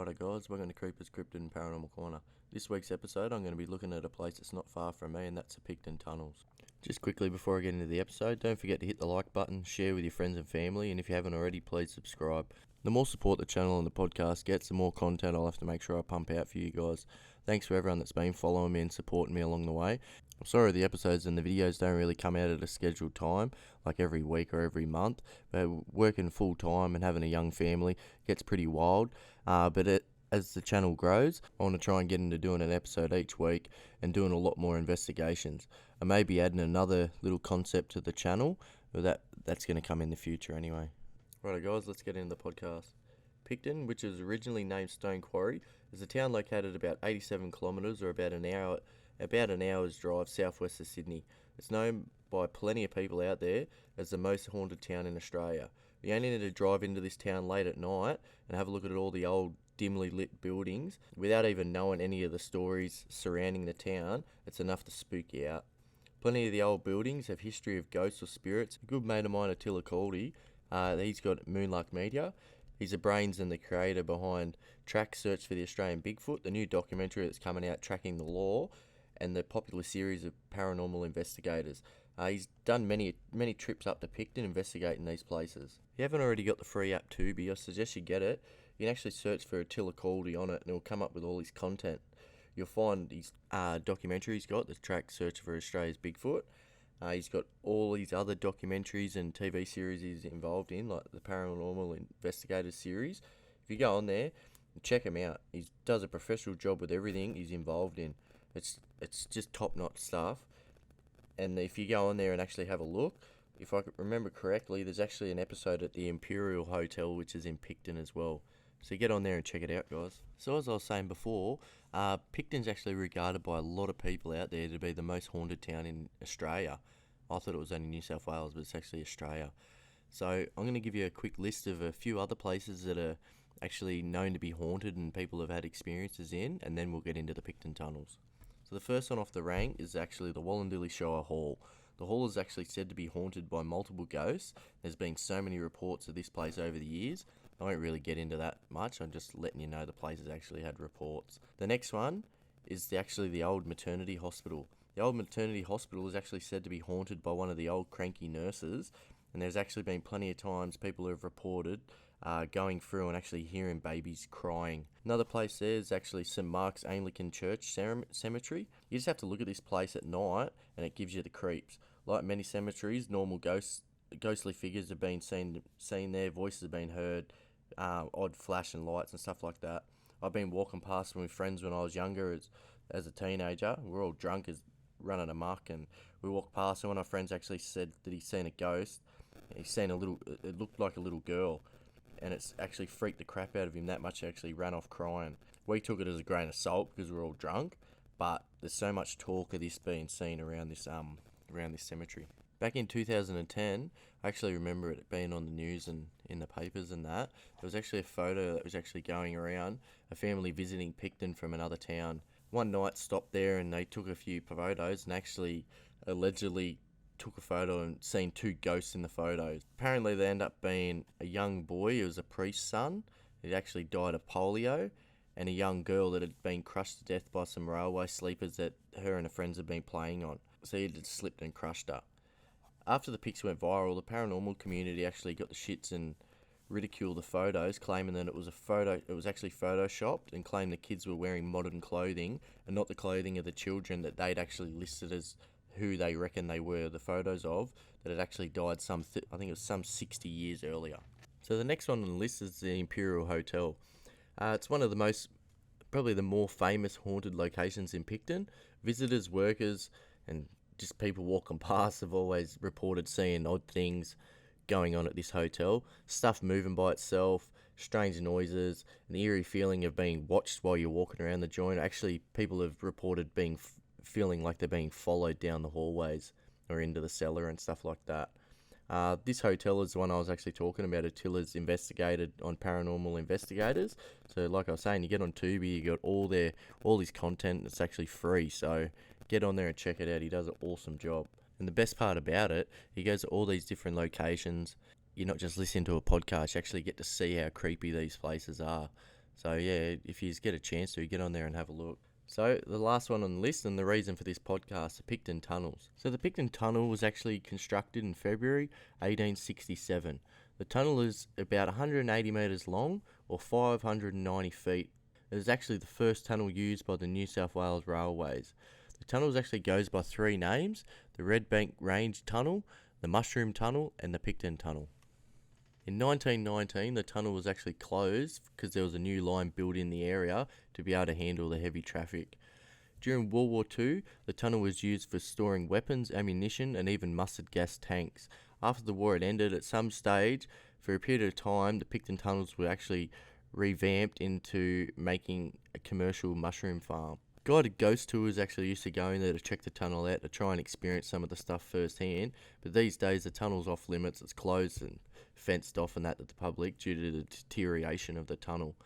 Righto guys, welcome to Creepers, Cryptid and Paranormal Corner. This week's episode I'm going to be looking at a place that's not far from me, and that's the Picton tunnels. Just quickly before I get into the episode, don't forget to hit the like button, share with your friends and family, and if you haven't already, please subscribe. The more support the channel and the podcast gets, the more content I'll have to make sure I pump out for you guys. Thanks for everyone that's been following me and supporting me along the way. I'm sorry the episodes and the videos don't really come out at a scheduled time, like every week or every month, but working full time and having a young family gets pretty wild, as the channel grows, I want to try and get into doing an episode each week and doing a lot more investigations. I may be adding another little concept to the channel, but that's going to come in the future anyway. Righto guys, let's get into the podcast. Picton, which was originally named Stone Quarry, is a town located about 87 kilometres or about an hour's drive southwest of Sydney. It's known by plenty of people out there as the most haunted town in Australia. You only need to drive into this town late at night and have a look at all the old dimly lit buildings without even knowing any of the stories surrounding the town. It's enough to spook you out. Plenty of the old buildings have history of ghosts or spirits. A good mate of mine, Attila Caldy, he's got Moonlark Media. He's the brains and the creator behind Track Search for the Australian Bigfoot, the new documentary that's coming out tracking the law, and the popular series of Paranormal Investigators. He's done many trips up to Picton investigating these places. If you haven't already got the free app Tubi, I suggest you get it. You can actually search for Attila Caldy on it and it'll come up with all his content. You'll find his documentary he's got, the Track Search for Australia's Bigfoot. He's got all these other documentaries and TV series he's involved in, like the Paranormal Investigators series. If you go on there, check him out. He does a professional job with everything he's involved in. It's just top-notch stuff. And if you go on there and actually have a look, if I remember correctly, there's actually an episode at the Imperial Hotel, which is in Picton as well. So get on there and check it out, guys. So as I was saying before, Picton's actually regarded by a lot of people out there to be the most haunted town in Australia. I thought it was only New South Wales, but it's actually Australia. So I'm going to give you a quick list of a few other places that are actually known to be haunted and people have had experiences in, and then we'll get into the Picton tunnels. So the first one off the rank is actually the Wallandilly Shire Hall. The hall is actually said to be haunted by multiple ghosts. There's been so many reports of this place over the years. I won't really get into that much. I'm just letting you know the place has actually had reports. The next one is actually the old maternity hospital. The old maternity hospital is actually said to be haunted by one of the old cranky nurses, and there's actually been plenty of times people have reported going through and actually hearing babies crying. Another place there is actually St Mark's Anglican Church Cemetery. You just have to look at this place at night and it gives you the creeps. Like many cemeteries, normal ghostly figures have been seen there, voices have been heard, odd flashing lights and stuff like that. I've been walking past with friends when I was younger as a teenager. We're all drunk as running amok, and we walked past and one of our friends actually said that he's seen a ghost. He's seen it looked like a little girl, and it's actually freaked the crap out of him that much he actually ran off crying. We took it as a grain of salt because we were all drunk, but there's so much talk of this being seen around this cemetery. Back in 2010, I actually remember it being on the news and in the papers and that. There was actually a photo that was actually going around, a family visiting Picton from another town. One night stopped there and they took a few photos and actually allegedly took a photo and seen two ghosts in the photos. Apparently they end up being a young boy who was a priest's son. He actually died of polio, and a young girl that had been crushed to death by some railway sleepers that her and her friends had been playing on. So he had slipped and crushed her. After the pics went viral, the paranormal community actually got the shits and ridiculed the photos, claiming that it was actually photoshopped, and claimed the kids were wearing modern clothing and not the clothing of the children that they'd actually listed as who they reckon they were the photos of, that had actually died I think it was some 60 years earlier. So the next one on the list is the Imperial Hotel. It's one of the probably the more famous haunted locations in Picton. Visitors, workers, and just people walking past have always reported seeing odd things going on at this hotel. Stuff moving by itself, strange noises, an eerie feeling of being watched while you're walking around the joint. Actually, people have reported feeling like they're being followed down the hallways or into the cellar and stuff like that. This hotel is the one I was actually talking about. Attila's investigated on Paranormal Investigators. So like I was saying, you get on Tubi, you got all his content. It's actually free, so get on there and check it out. He does an awesome job. And the best part about it, he goes to all these different locations. You're not just listening to a podcast, you actually get to see how creepy these places are. So yeah, if you get a chance to, get on there and have a look. So the last one on the list, and the reason for this podcast, the Picton tunnels. So the Picton tunnel was actually constructed in February 1867. The tunnel is about 180 metres long, or 590 feet. It is actually the first tunnel used by the New South Wales Railways. The tunnel actually goes by three names: the Red Bank Range Tunnel, the Mushroom Tunnel, and the Picton Tunnel. In 1919, the tunnel was actually closed because there was a new line built in the area to be able to handle the heavy traffic. During World War II, the tunnel was used for storing weapons, ammunition, and even mustard gas tanks. After the war had ended, at some stage, for a period of time, the Picton tunnels were actually revamped into making a commercial mushroom farm. Guided ghost tours actually used to go in there to check the tunnel out to try and experience some of the stuff firsthand, but these days the tunnel's off limits. It's closed and fenced off and that to the public due to the deterioration of the tunnel.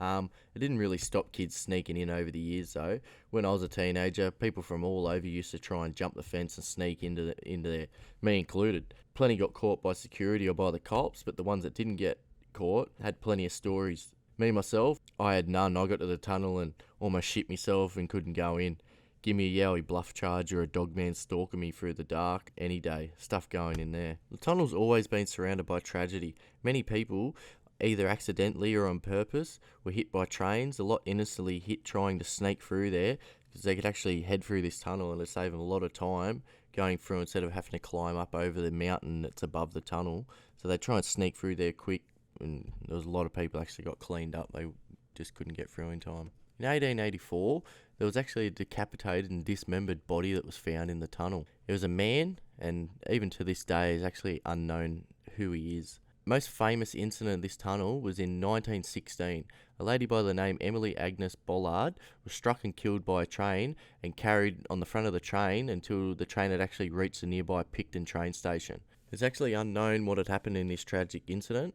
It didn't really stop kids sneaking in over the years though. When I was a teenager, people from all over used to try and jump the fence and sneak into there, me included. Plenty got caught by security or by the cops, but the ones that didn't get caught had plenty of stories. Me myself, I had none. I got to the tunnel and almost shit myself and couldn't go in. Give me a Yowie bluff charge or a dogman stalking me through the dark any day. Stuff going in there. The tunnel's always been surrounded by tragedy. Many people, either accidentally or on purpose, were hit by trains. A lot innocently hit trying to sneak through there because they could actually head through this tunnel and it'd save them a lot of time going through instead of having to climb up over the mountain that's above the tunnel. So they try and sneak through there quick, and there was a lot of people actually got cleaned up. They just couldn't get through in time. In 1884, there was actually a decapitated and dismembered body that was found in the tunnel. It was a man, and even to this day is actually unknown who he is. Most famous incident of this tunnel was in 1916. A lady by the name Emily Agnes Bollard was struck and killed by a train and carried on the front of the train until the train had actually reached the nearby Picton train station. It's actually unknown what had happened in this tragic incident.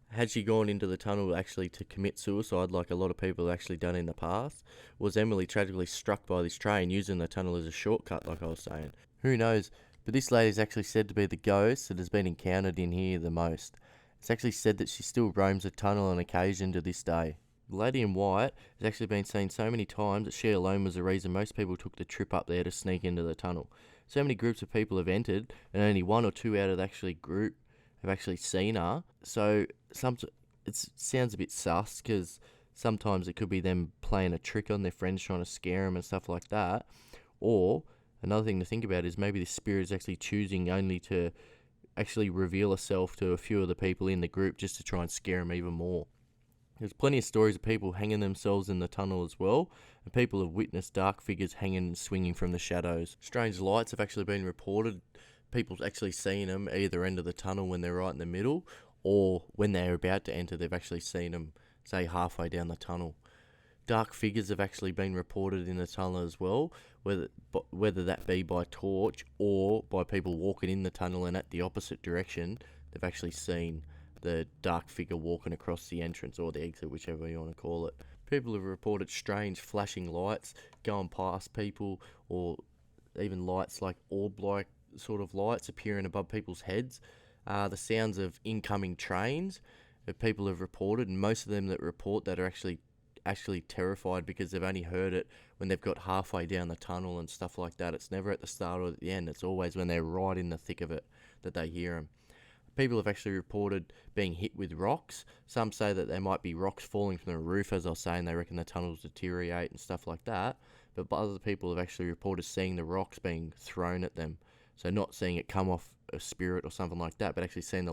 Had she gone into the tunnel actually to commit suicide like a lot of people have actually done in the past? Was Emily tragically struck by this train using the tunnel as a shortcut like I was saying? Who knows? But this lady is actually said to be the ghost that has been encountered in here the most. It's actually said that she still roams the tunnel on occasion to this day. The lady in white has actually been seen so many times that she alone was the reason most people took the trip up there to sneak into the tunnel. So many groups of people have entered and only one or two out of the actually group have actually seen her. So it sounds a bit sus because sometimes it could be them playing a trick on their friends, trying to scare them and stuff like that. Or another thing to think about is maybe the spirit is actually choosing only to actually reveal herself to a few of the people in the group just to try and scare them even more. There's plenty of stories of people hanging themselves in the tunnel as well, and people have witnessed dark figures hanging and swinging from the shadows. Strange lights have actually been reported. People's actually seen them at either end of the tunnel when they're right in the middle, or when they're about to enter, they've actually seen them, say, halfway down the tunnel. Dark figures have actually been reported in the tunnel as well, whether that be by torch or by people walking in the tunnel and at the opposite direction, they've actually seen the dark figure walking across the entrance or the exit, whichever you want to call it. People have reported strange flashing lights going past people, or even lights like orb-like sort of lights appearing above people's heads. The sounds of incoming trains that people have reported, and most of them that report that are actually terrified because they've only heard it when they've got halfway down the tunnel and stuff like that. It's never at the start or at the end. It's always when they're right in the thick of it that they hear them. People have actually reported being hit with rocks. Some say that there might be rocks falling from the roof, as I was saying. They reckon the tunnels deteriorate and stuff like that. But other people have actually reported seeing the rocks being thrown at them. So not seeing it come off a spirit or something like that, but actually seeing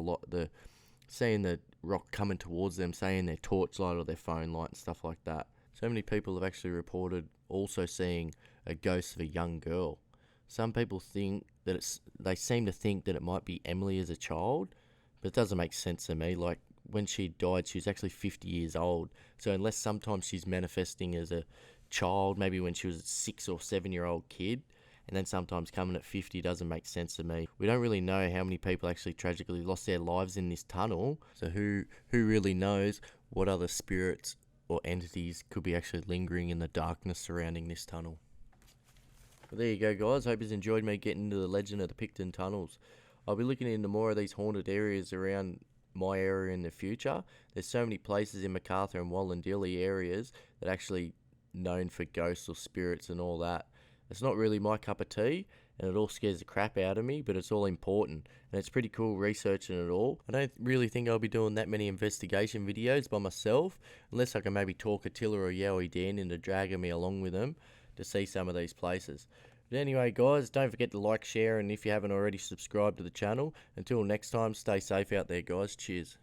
seeing the rock coming towards them, saying their torchlight or their phone light and stuff like that. So many people have actually reported also seeing a ghost of a young girl. Some people think that they seem to think that it might be Emily as a child, but it doesn't make sense to me. Like, when she died, she was actually 50 years old. So unless sometimes she's manifesting as a child, maybe when she was a 6 or 7-year-old kid, and then sometimes coming at 50 doesn't make sense to me. We don't really know how many people actually tragically lost their lives in this tunnel, so who really knows what other spirits or entities could be actually lingering in the darkness surrounding this tunnel. Well, there you go, guys. Hope you've enjoyed me getting into the legend of the Picton tunnels. I'll be looking into more of these haunted areas around my area in the future. There's so many places in Macarthur and Wallandilly areas that actually known for ghosts or spirits and all that. It's not really my cup of tea, and it all scares the crap out of me, but it's all important, and it's pretty cool researching it all. I don't really think I'll be doing that many investigation videos by myself, unless I can maybe talk Attila or Yowie Dan into dragging me along with them to see some of these places. But anyway, guys, don't forget to like, share, and if you haven't already, subscribe to the channel. Until next time, stay safe out there, guys. Cheers.